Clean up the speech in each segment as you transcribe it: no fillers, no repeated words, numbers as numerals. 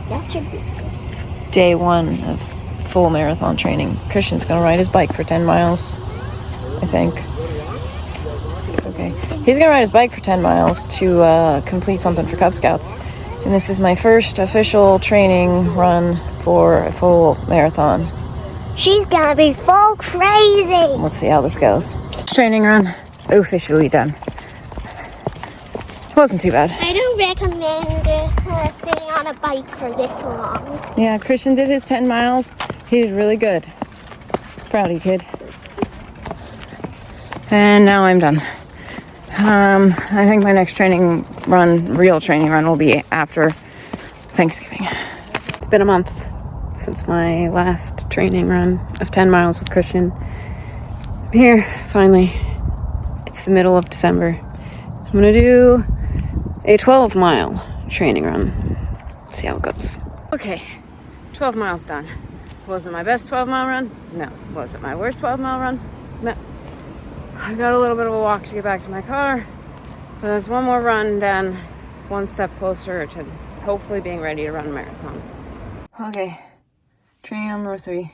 That should be day 1 of full marathon training. Christian's gonna ride his bike for 10 miles, I think. Okay. He's gonna ride his bike for 10 miles to complete something for Cub Scouts. And this is my first official training run for a full marathon. She's gonna be full crazy. Let's see how this goes. Training run officially done. Wasn't too bad. I don't recommend sitting on a bike for this long. Yeah, Christian did his 10 miles. He did really good. Proud of you, kid. And now I'm done. I think my next real training run will be after Thanksgiving. It's been a month since my last training run of 10 miles with Christian. I'm here, finally. It's the middle of December. I'm gonna do a 12-mile training run. See how it goes. Okay, 12 miles done. Was it my best 12-mile run? No. Was it my worst 12-mile run? No. I got a little bit of a walk to get back to my car, but that's one more run done, one step closer to hopefully being ready to run a marathon. Okay, training number 3,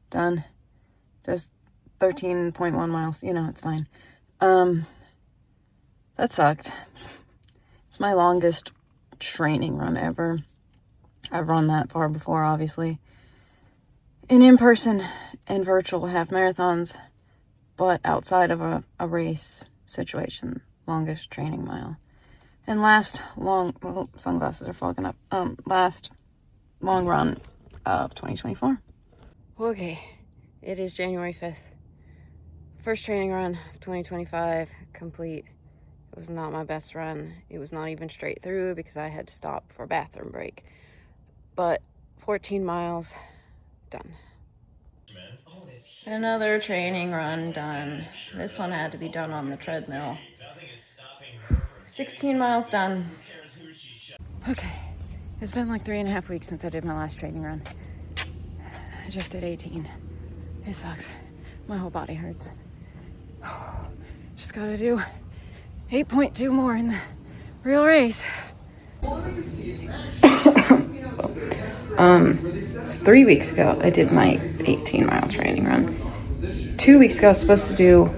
done. Just 13.1 miles, it's fine. That sucked. It's my longest training run ever. I've run that far before, obviously. In person and virtual half marathons, but outside of a race situation, longest training mile. And sunglasses are fogging up. Last long run of 2024. Okay, it is January 5th. First training run of 2025, complete. It was not my best run. It was not even straight through because I had to stop for a bathroom break. But 14 miles, done. Another training run done. This one had to be done on the treadmill. 16 miles done. Okay, it's been like 3.5 weeks since I did my last training run. I just did 18. It sucks. My whole body hurts. Just gotta do 8.2 more in the real race. 3 weeks ago, I did my 18-mile training run. 2 weeks ago, I was supposed to do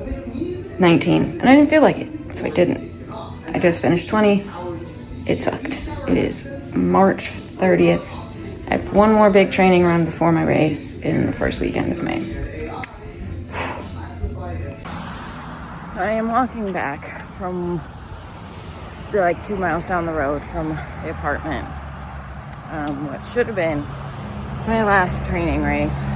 19, and I didn't feel like it, so I didn't. I just finished 20. It sucked. It is March 30th. I have one more big training run before my race in the first weekend of May. I am walking back from 2 miles down the road from the apartment. What should have been my last training race,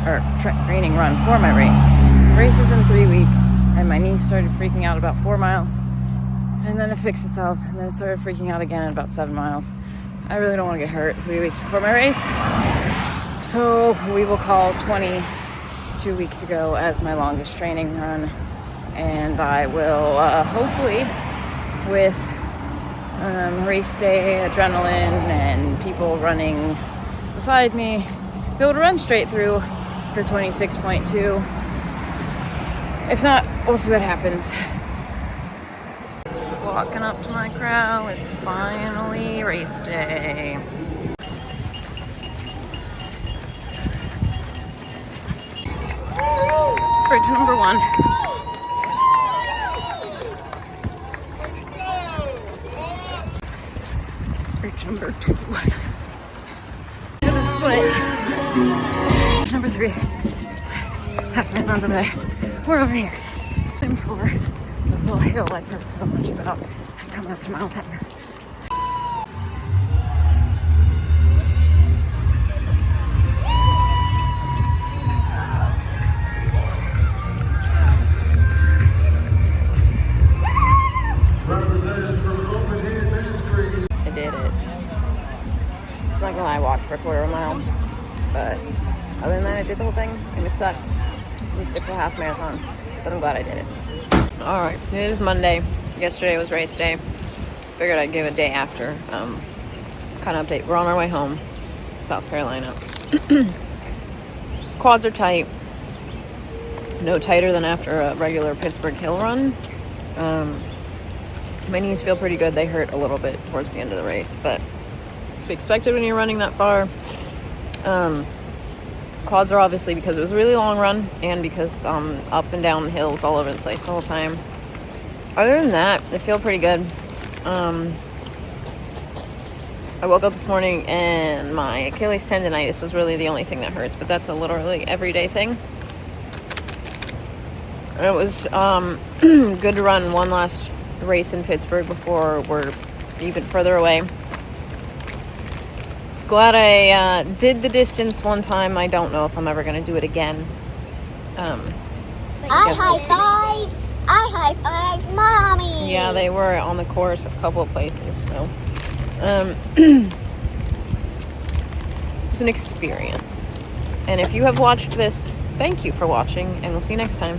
or training run for my race. Race is in 3 weeks, and my knee started freaking out about 4 miles, and then it fixed itself, and then it started freaking out again at about 7 miles. I really don't want to get hurt 3 weeks before my race, so we will call 22 weeks ago as my longest training run, and I will hopefully, with race day adrenaline and people running beside me, be able to run straight through for 26.2. If not, we'll see what happens. Walking up to my crowd, it's finally race day. Bridge number 1. Bridge number 2. The split. Bridge number 3. Half marathon's over there. We're over here. I'm for the little hill I've heard so much about. I'm coming up to mile 10. I did it. I'm not gonna lie, I walked for a quarter of a mile, but other than that, I did the whole thing, and it sucked. We stick to a half marathon, but I'm glad I did it. All right, it is Monday. Yesterday was race day. Figured I'd give a day after kind of update. We're on our way home to South Carolina. Quads are tight. No tighter than after a regular Pittsburgh hill run. My knees feel pretty good. They hurt a little bit towards the end of the race, but to be expected when you're running that far. Quads are obviously because it was a really long run and because up and down hills all over the place the whole time. Other than that, I feel pretty good. I woke up this morning and my Achilles tendonitis was really the only thing that hurts, but that's a literally everyday thing. And it was good to run one last race in Pittsburgh before we're even further away. Glad I did the distance one time. I don't know if I'm ever going to do it again. I high five Mommy. Yeah, they were on the course a couple of places, so it was an experience. And if you have watched this, thank you for watching, and we'll see you next time.